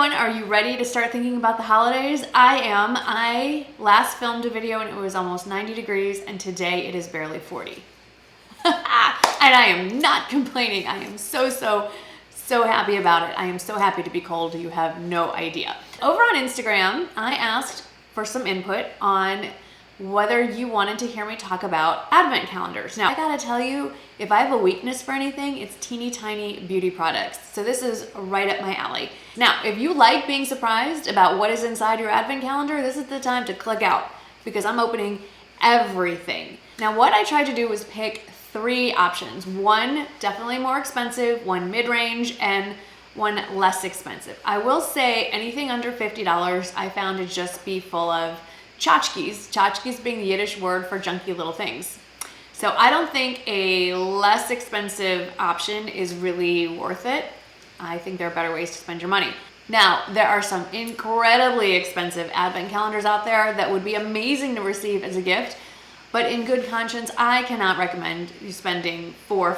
everyone, are you ready to start thinking about the holidays? I am. I last filmed a video and it was almost 90 degrees and today it is barely 40. And I am not complaining. I am so happy about it. I am so happy to be cold. You have no idea. Over on Instagram, I asked for some input on whether you wanted to hear me talk about advent calendars. Now, I gotta tell you, if I have a weakness for anything, it's teeny tiny beauty products. So this is right up my alley. Now, if you like being surprised about what is inside your advent calendar, this is the time to click out because I'm opening everything. Now, what I tried to do was pick 3 options. One definitely more expensive, one mid-range, and one less expensive. I will say anything under $50 I found to just be full of tchotchkes, tchotchkes being the Yiddish word for junky little things. So I don't think a less expensive option is really worth it. I think there are better ways to spend your money. Now, there are some incredibly expensive advent calendars out there that would be amazing to receive as a gift, but in good conscience, I cannot recommend you spending $400 or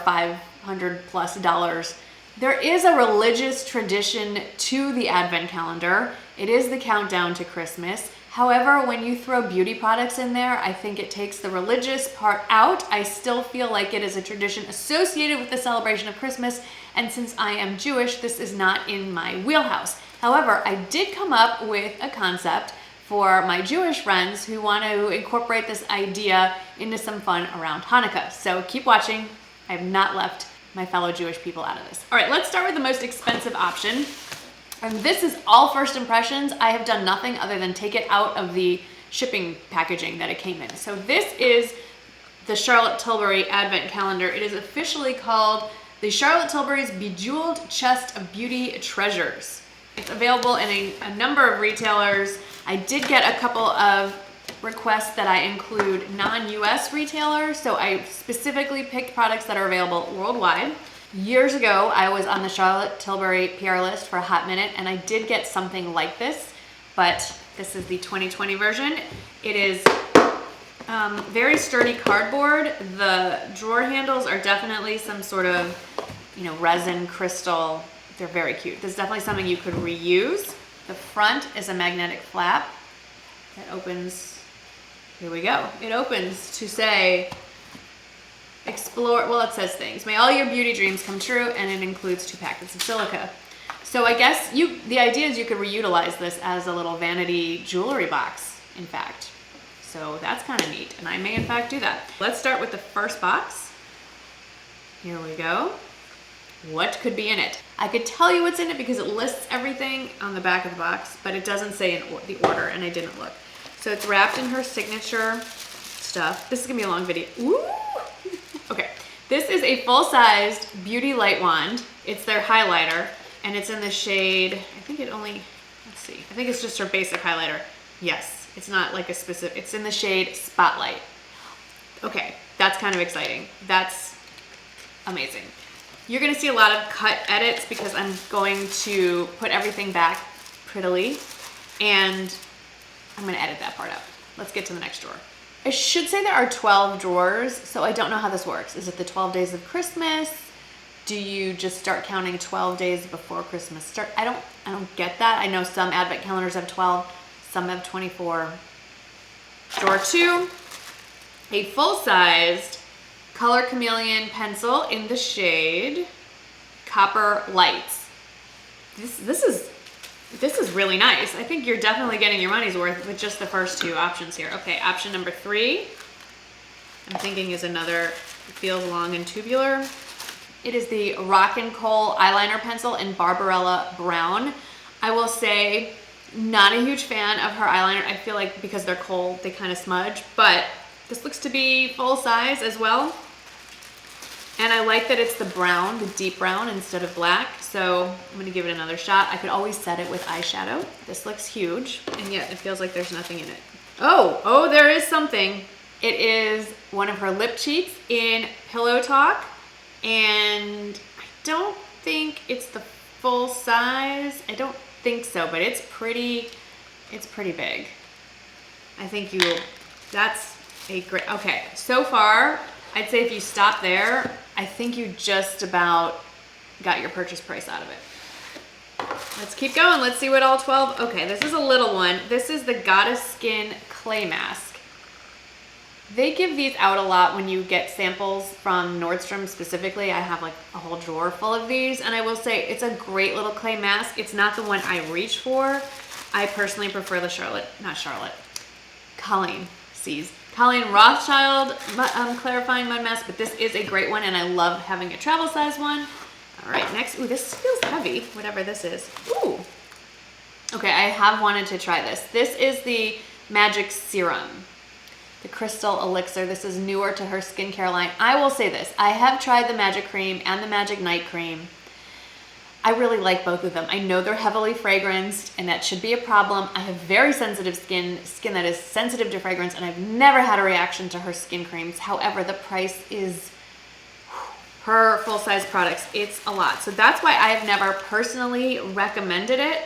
$500+ There is a religious tradition to the advent calendar. It is the countdown to Christmas. However, when you throw beauty products in there, I think it takes the religious part out. I still feel like it is a tradition associated with the celebration of Christmas, and since I am Jewish, this is not in my wheelhouse. However, I did come up with a concept for my Jewish friends who want to incorporate this idea into some fun around Hanukkah. So keep watching. I have not left my fellow Jewish people out of this. All right, let's start with the most expensive option. And this is all first impressions. I have done nothing other than take it out of the shipping packaging that it came in. So this is the Charlotte Tilbury Advent Calendar. It is officially called the Charlotte Tilbury's Bejewelled Chest of Beauty Treasures. It's available in a number of retailers. I did get a couple of requests that I include non-US retailers, so I specifically picked products that are available worldwide. Years ago, I was on the Charlotte Tilbury PR list for a hot minute, and I did get something like this, but this is the 2020 version. It is very sturdy cardboard. The drawer handles are definitely some sort of, resin crystal. They're very cute. This is definitely something you could reuse. The front is a magnetic flap that opens. Here we go. It opens to say, explore, well, it says things. May all your beauty dreams come true, and it includes 2 packets of silica. So I guess the idea is you could reutilize this as a little vanity jewelry box, in fact. So that's kind of neat, and I may in fact do that. Let's start with the first box. Here we go. What could be in it? I could tell you what's in it because it lists everything on the back of the box, but it doesn't say the order, and I didn't look. So it's wrapped in her signature stuff. This is gonna be a long video. Ooh! Okay, this is a full-sized beauty light wand. It's their highlighter, and it's in the shade, I think it's just her basic highlighter. Yes, it's not like a specific, it's in the shade Spotlight. Okay, that's kind of exciting. That's amazing. You're gonna see a lot of cut edits because I'm going to put everything back prettily, and I'm gonna edit that part out. Let's get to the next drawer. I should say there are 12 drawers, so I don't know how this works. Is it the 12 days of Christmas? Do you just start counting 12 days before Christmas start? I don't get that. I know some advent calendars have 12, some have 24. Drawer 2, a full-sized Color Chameleon pencil in the shade Copper Lights. This is really nice. I think you're definitely getting your money's worth with just the first 2 options here. Okay, option number 3, I'm thinking is another, feels long and tubular. It is the Rock and Coal eyeliner pencil in Barbarella Brown. I will say, not a huge fan of her eyeliner. I feel like because they're coal, they kind of smudge, but this looks to be full size as well. And I like that it's the brown, the deep brown instead of black. So I'm gonna give it another shot. I could always set it with eyeshadow. This looks huge, and yet it feels like there's nothing in it. Oh, there is something. It is one of her lip cheats in Pillow Talk, and I don't think it's the full size. I don't think so, but it's pretty big. I think that's a great, okay, so far, I'd say if you stop there, I think you just about got your purchase price out of it. let's keep going. Let's see what all 12. Okay, this is a little one. This is the Goddess Skin Clay Mask. They give these out a lot when you get samples from Nordstrom specifically. I have like a whole drawer full of these, and I will say it's a great little clay mask. It's not the one I reach for. I personally prefer the Colleen Rothschild clarifying mud mask, but this is a great one, and I love having a travel size one. All right, next. Ooh, this feels heavy, whatever this is. Ooh. Okay, I have wanted to try this. This is the Magic Serum, the Crystal Elixir. This is newer to her skincare line. I will say this. I have tried the Magic Cream and the Magic Night Cream. I really like both of them. I know they're heavily fragranced, and that should be a problem. I have very sensitive skin that is sensitive to fragrance, and I've never had a reaction to her skin creams. However, the price is, her full-size products, it's a lot. So that's why I have never personally recommended it,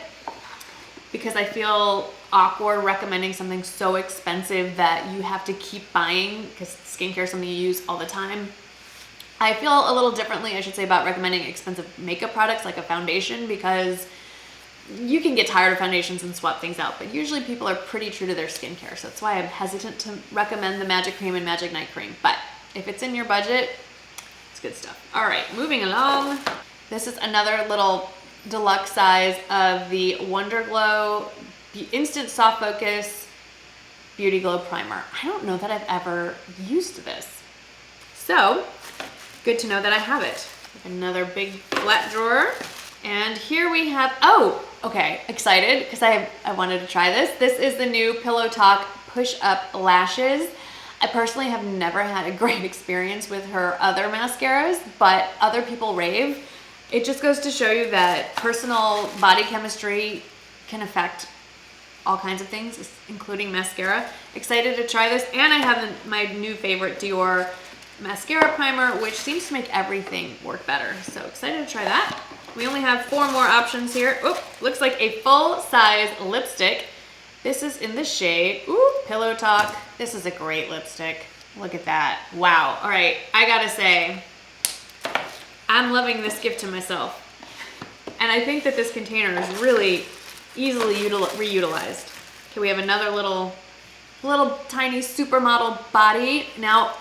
because I feel awkward recommending something so expensive that you have to keep buying, because skincare is something you use all the time. I feel a little differently, I should say, about recommending expensive makeup products like a foundation, because you can get tired of foundations and swap things out, but usually people are pretty true to their skincare. So that's why I'm hesitant to recommend the Magic Cream and Magic Night Cream. But if it's in your budget, it's good stuff. All right, moving along. This is another little deluxe size of the Wonder Glow Instant Soft Focus Beauty Glow Primer. I don't know that I've ever used this. So, good to know that I have it. Another big flat drawer. And here we have, oh, okay, excited because I wanted to try this. This is the new Pillow Talk Push Up Lashes. I personally have never had a great experience with her other mascaras, but other people rave. It just goes to show you that personal body chemistry can affect all kinds of things, including mascara. Excited to try this. And I have my new favorite Dior mascara primer, which seems to make everything work better. So excited to try that. We only have 4 more options here. Oh, looks like a full-size lipstick. This is in the shade, ooh, Pillow Talk. This is a great lipstick. Look at that. Wow. All right, I gotta say, I'm loving this gift to myself. And I think that this container is really easily reutilized. Okay, we have another little tiny supermodel body. Now,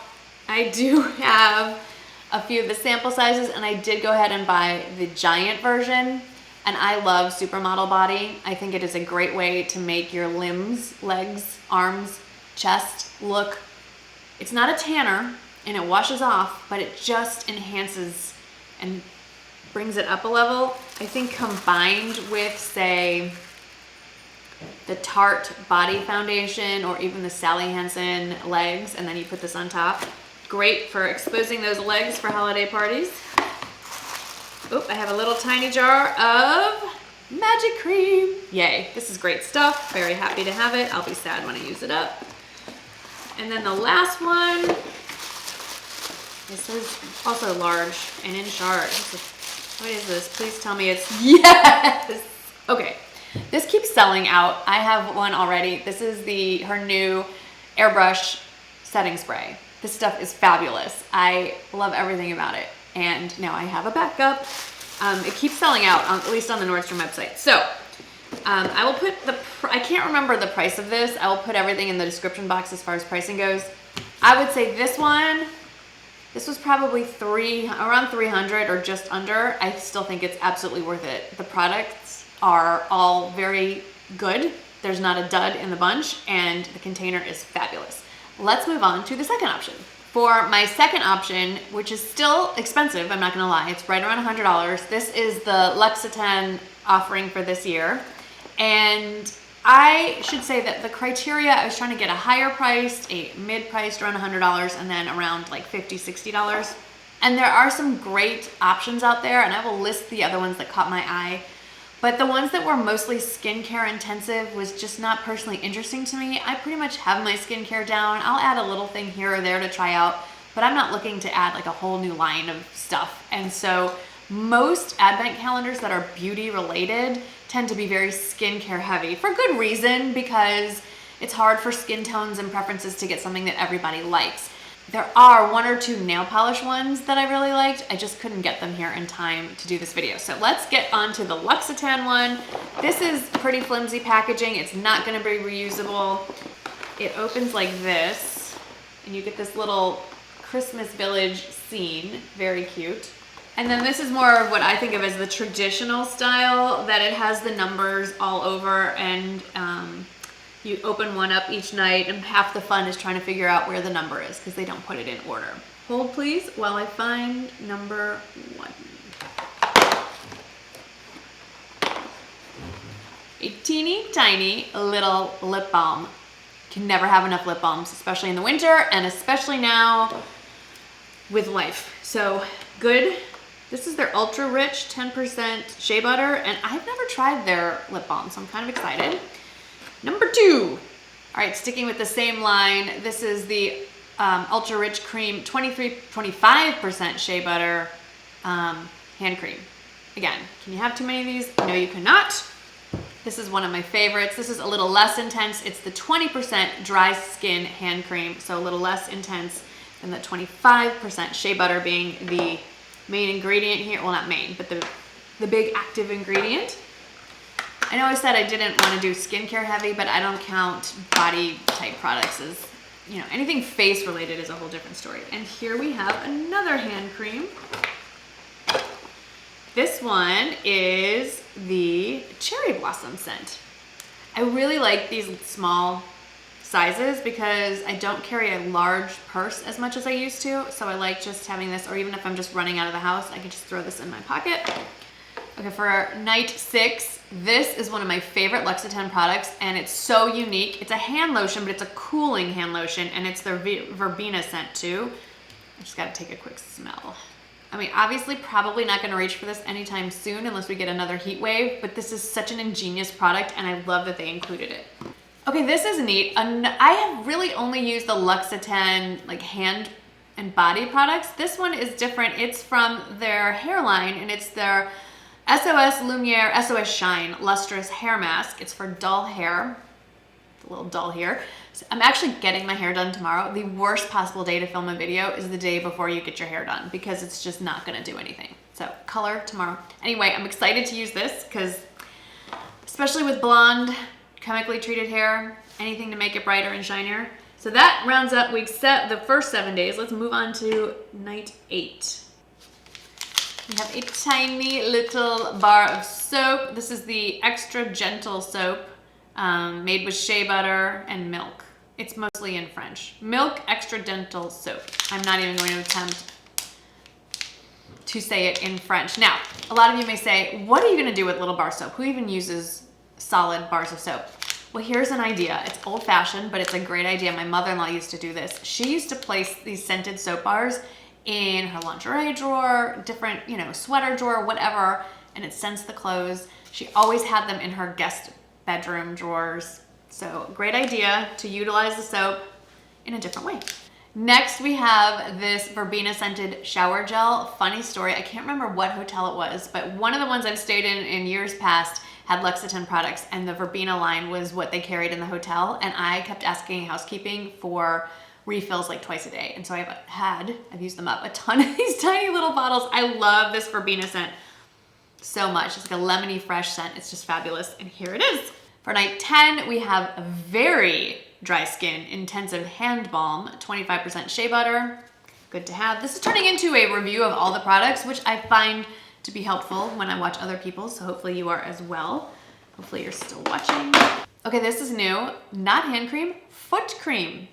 I do have a few of the sample sizes, and I did go ahead and buy the giant version, and I love supermodel body. I think it is a great way to make your limbs, legs, arms, chest look, it's not a tanner, and it washes off, but it just enhances and brings it up a level. I think combined with, say, the Tarte Body Foundation or even the Sally Hansen legs, and then you put this on top. Great for exposing those legs for holiday parties. Oh, I have a little tiny jar of Magic Cream. Yay, this is great stuff. Very happy to have it. I'll be sad when I use it up. And then the last one, this is also large and in shards. What is this? Please tell me it's, yes! Okay, this keeps selling out. I have one already. This is her new Airbrush setting spray. This stuff is fabulous. I love everything about it. And now I have a backup. It keeps selling out, at least on the Nordstrom website. So I will put I can't remember the price of this. I will put everything in the description box as far as pricing goes. I would say this was probably around 300 or just under. I still think it's absolutely worth it. The products are all very good. There's not a dud in the bunch, and the container is fabulous. Let's move on to the second option. For my second option, which is still expensive, I'm not gonna lie, it's right around $100. This is the L'Occitane offering for this year. And I should say that the criteria, I was trying to get a higher priced, a mid-priced around $100, and then around like $50, $60. And there are some great options out there, and I will list the other ones that caught my eye. But the ones that were mostly skincare intensive was just not personally interesting to me. I pretty much have my skincare down. I'll add a little thing here or there to try out, but I'm not looking to add like a whole new line of stuff. And so most advent calendars that are beauty related tend to be very skincare heavy for good reason, because it's hard for skin tones and preferences to get something that everybody likes. There are 1 or 2 nail polish ones that I really liked. I just couldn't get them here in time to do this video. So let's get on to the L'Occitane one. This is pretty flimsy packaging. It's not gonna be reusable. It opens like this, and you get this little Christmas village scene, very cute. And then this is more of what I think of as the traditional style, that it has the numbers all over, and you open one up each night, and half the fun is trying to figure out where the number is because they don't put it in order. Hold please while I find number 1. A teeny tiny little lip balm. Can never have enough lip balms, especially in the winter and especially now with life. So good. This is their ultra rich 10% shea butter, and I've never tried their lip balm, so I'm kind of excited. Number 2. All right, sticking with the same line, this is the ultra rich cream 25% shea butter hand cream. Again, can you have too many of these? No, you cannot. This is one of my favorites. This is a little less intense. It's the 20% dry skin hand cream, so a little less intense than the 25% shea butter being the main ingredient here. Well, not main, but the big active ingredient. I know I said I didn't want to do skincare heavy, but I don't count body type products as, you know, anything face related is a whole different story. And here we have another hand cream. This one is the cherry blossom scent. I really like these small sizes because I don't carry a large purse as much as I used to. So I like just having this, or even if I'm just running out of the house, I can just throw this in my pocket. Okay, for night 6, this is one of my favorite L'Occitane products, and it's so unique. It's a hand lotion, but it's a cooling hand lotion, and it's their Verbena scent too. I just gotta take a quick smell. I mean, obviously probably not gonna reach for this anytime soon unless we get another heat wave, but this is such an ingenious product, and I love that they included it. Okay, this is neat. I have really only used the L'Occitane like hand and body products. This one is different. It's from their hairline, and it's their SOS Lumiere SOS Shine Lustrous Hair Mask. It's for dull hair. It's a little dull here. So I'm actually getting my hair done tomorrow. The worst possible day to film a video is the day before you get your hair done because it's just not gonna do anything. So color tomorrow. Anyway, I'm excited to use this because especially with blonde, chemically treated hair, anything to make it brighter and shinier. So that rounds up the first 7 days. Let's move on to night 8. We have a tiny little bar of soap. This is the extra gentle soap made with shea butter and milk. It's mostly in French. Milk extra gentle soap. I'm not even going to attempt to say it in French. Now, a lot of you may say, what are you gonna do with little bar soap? Who even uses solid bars of soap? Well, here's an idea. It's old fashioned, but it's a great idea. My mother-in-law used to do this. She used to place these scented soap bars in her lingerie drawer, different, you know, sweater drawer, whatever, and it scents the clothes. She always had them in her guest bedroom drawers. So great idea to utilize the soap in a different way. Next, we have this Verbena scented shower gel. Funny story, I can't remember what hotel it was, but one of the ones I've stayed in years past had L'Occitane products, and the Verbena line was what they carried in the hotel, and I kept asking housekeeping for refills like twice a day. And so I've used them up, a ton of these tiny little bottles. I love this Verbena scent so much. It's like a lemony fresh scent. It's just fabulous. And here it is. For night 10, we have a very dry skin intensive hand balm, 25% shea butter. Good to have. This is turning into a review of all the products, which I find to be helpful when I watch other people's. So hopefully you are as well. Hopefully you're still watching. Okay, this is new. Not hand cream, foot cream.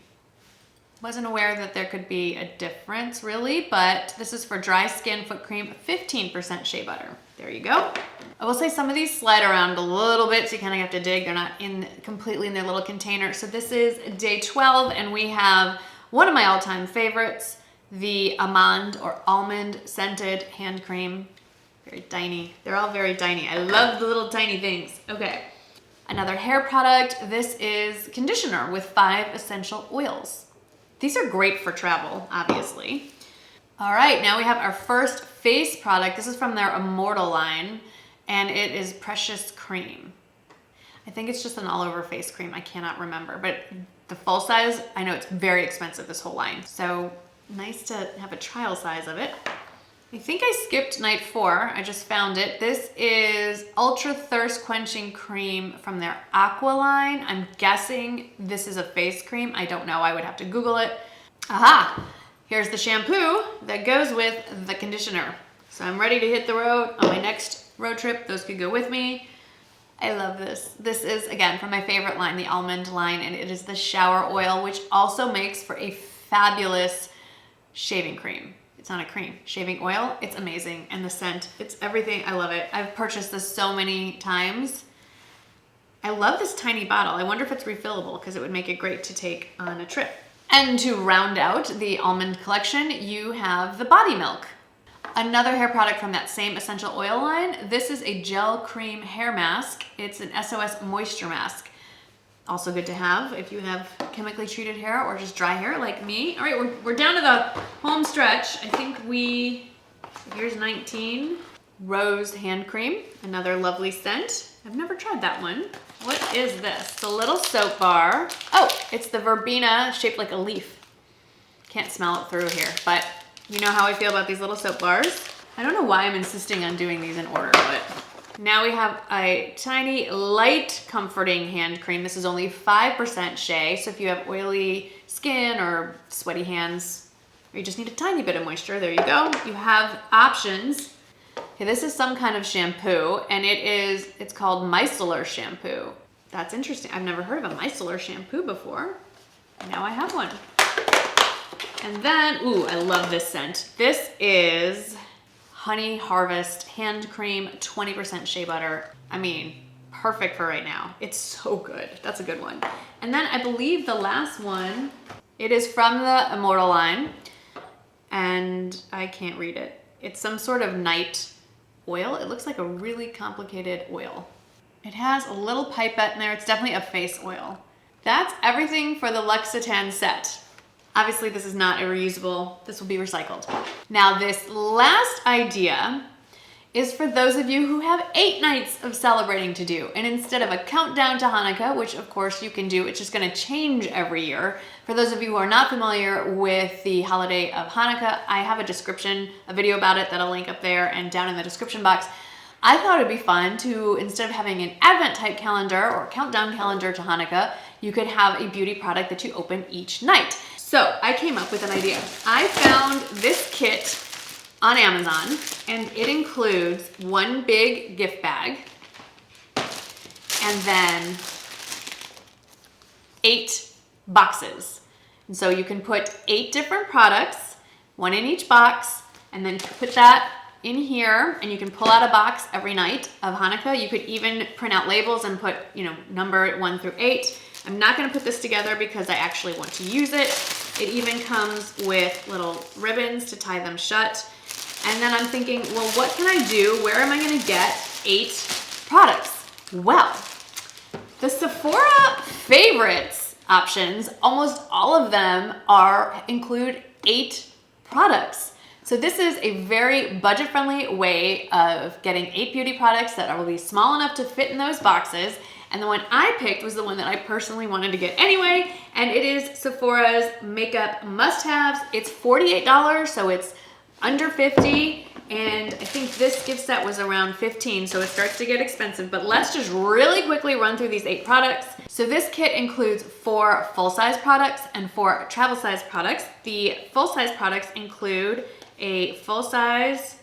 Wasn't aware that there could be a difference really, but this is for dry skin foot cream, 15% shea butter. There you go. I will say some of these slide around a little bit, so you kind of have to dig. They're not completely in their little container. So this is day 12, and we have one of my all-time favorites, the almond scented hand cream. Very tiny. They're all very tiny. I love the little tiny things. Okay. Another hair product. This is conditioner with 5 essential oils. These are great for travel, obviously. All right, now we have our first face product. This is from their Immortal line, and it is Precious Cream. I think it's just an all-over face cream. I cannot remember, but the full size, I know it's very expensive, this whole line. So nice to have a trial size of it. I think I skipped night 4. I just found it. This is Ultra Thirst Quenching Cream from their Aqua line. I'm guessing this is a face cream. I don't know. I would have to Google it. Aha! Here's the shampoo that goes with the conditioner. So I'm ready to hit the road on my next road trip. Those could go with me. I love this. This is, again, from my favorite line, the almond line, and it is the shower oil, which also makes for a fabulous shaving cream. It's not a cream, shaving oil. It's amazing. And the scent, it's everything. I love it. I've purchased this so many times. I love this tiny bottle. I wonder if it's refillable because it would make it great to take on a trip. And to round out the almond collection, you have the body milk. Another hair product from that same essential oil line. This is a gel cream hair mask. It's an SOS moisture mask. Also good to have if you have chemically treated hair or just dry hair like me. All right, we're down to the home stretch. I think here's 19. Rose hand cream, another lovely scent. I've never tried that one. What is this? It's a little soap bar. Oh, it's the Verbena shaped like a leaf. Can't smell it through here, but you know how I feel about these little soap bars. I don't know why I'm insisting on doing these in order, but now we have a tiny, light, comforting hand cream. This is only 5% Shea, so if you have oily skin or sweaty hands, or you just need a tiny bit of moisture, there you go. You have options. Okay, this is some kind of shampoo, and it's called micellar shampoo. That's interesting. I've never heard of a micellar shampoo before. Now I have one. And then, ooh, I love this scent. This is Honey Harvest Hand Cream, 20% shea butter. I mean, perfect for right now. It's so good. That's a good one. And then I believe the last one, it is from the Immortal line, and I can't read it. It's some sort of night oil. It looks like a really complicated oil. It has a little pipette in there. It's definitely a face oil. That's everything for the L'Occitane set. Obviously, this is not a reusable. This will be recycled. Now, this last idea is for those of you who have 8 nights of celebrating to do. And instead of a countdown to Hanukkah, which of course you can do, it's just gonna change every year. For those of you who are not familiar with the holiday of Hanukkah, I have a video about it that I'll link up there and down in the description box. I thought it'd be fun to, instead of having an Advent type calendar or countdown calendar to Hanukkah, you could have a beauty product that you open each night. So I came up with an idea. I found this kit on Amazon, and it includes one big gift bag and then 8 boxes. And so you can put 8 different products, one in each box, and then put that in here, and you can pull out a box every night of Hanukkah. You could even print out labels and put, number it 1 through 8. I'm not gonna put this together because I actually want to use it. It even comes with little ribbons to tie them shut. And then I'm thinking, well, what can I do? Where am I gonna get 8 products? Well, the Sephora Favorites options, almost all of them include 8 products. So this is a very budget-friendly way of getting 8 beauty products that will be small enough to fit in those boxes. And the one I picked was the one that I personally wanted to get anyway, and it is Sephora's Makeup Must-Haves. It's $48, so it's under $50, and I think this gift set was around $15, so it starts to get expensive. But let's just really quickly run through these 8 products. So this kit includes 4 full-size products and 4 travel-size products. The full-size products include a full-size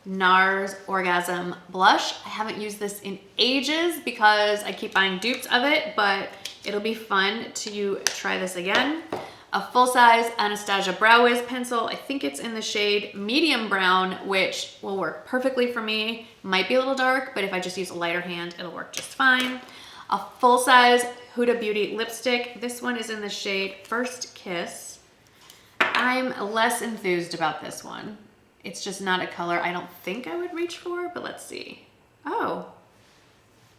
NARS Orgasm Blush. I haven't used this in ages because I keep buying dupes of it, but it'll be fun to try this again. A full-size Anastasia Brow Wiz pencil. I think it's in the shade medium brown, which will work perfectly for me. Might be a little dark, but if I just use a lighter hand, it'll work just fine. A full-size Huda Beauty lipstick. This one is in the shade First Kiss. I'm less enthused about this one. It's just not a color I don't think I would reach for, but let's see. Oh,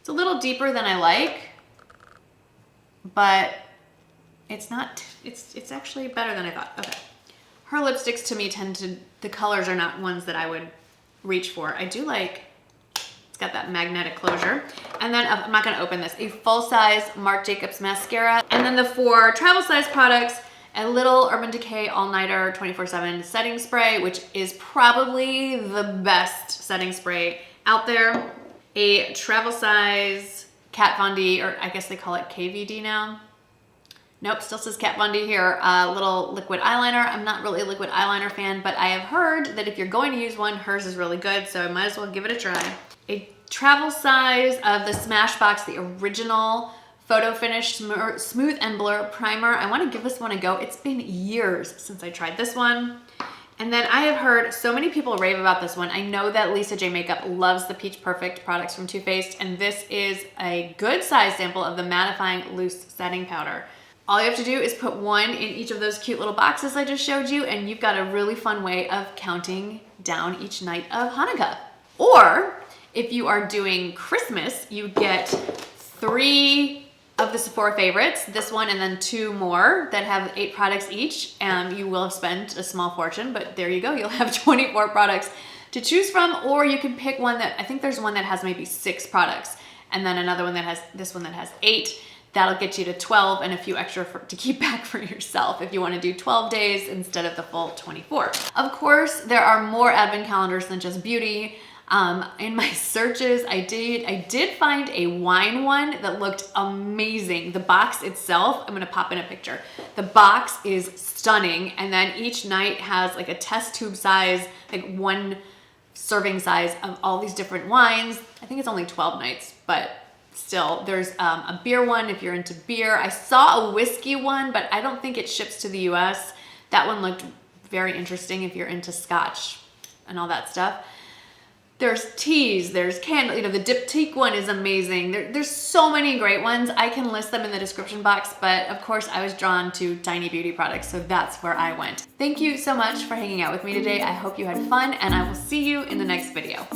it's a little deeper than I like, but it's not, it's actually better than I thought. Okay. Her lipsticks to me the colors are not ones that I would reach for. I do like, it's got that magnetic closure. And then I'm not gonna open this, a full-size Marc Jacobs mascara. And then the 4 travel size products a little Urban Decay All Nighter 24/7 setting spray, which is probably the best setting spray out there. A travel size Kat Von D, or I guess they call it KVD now. Nope, still says Kat Von D here. Little liquid eyeliner. I'm not really a liquid eyeliner fan, but I have heard that if you're going to use one, hers is really good, so I might as well give it a try. A travel size of the Smashbox, the original Photo Finish Smooth and Blur Primer. I want to give this one a go. It's been years since I tried this one. And then I have heard so many people rave about this one. I know that Lisa J Makeup loves the Peach Perfect products from Too Faced, and this is a good size sample of the mattifying loose setting powder. All you have to do is put one in each of those cute little boxes I just showed you, and you've got a really fun way of counting down each night of Hanukkah. Or if you are doing Christmas, you get 3 of the Sephora Favorites, this one and then 2 more that have 8 products each. You will have spent a small fortune, but there you go. You'll have 24 products to choose from, or you can pick one that, I think there's one that has maybe 6 products, and then another one that has, this one that has 8. That'll get you to 12 and a few extra to keep back for yourself if you want to do 12 days instead of the full 24. Of course, there are more advent calendars than just beauty. In my searches, I did find a wine one that looked amazing. The box itself, I'm gonna pop in a picture. The box is stunning, and then each night has like a test tube size, like 1 serving size of all these different wines. I think it's only 12 nights, but still, there's a beer one if you're into beer. I saw a whiskey one, but I don't think it ships to the US. That one looked very interesting if you're into scotch and all that stuff. There's teas, there's candle, you know, the diptyque one is amazing. There's so many great ones. I can list them in the description box, but of course I was drawn to tiny beauty products, so that's where I went. Thank you so much for hanging out with me today. I hope you had fun, and I will see you in the next video.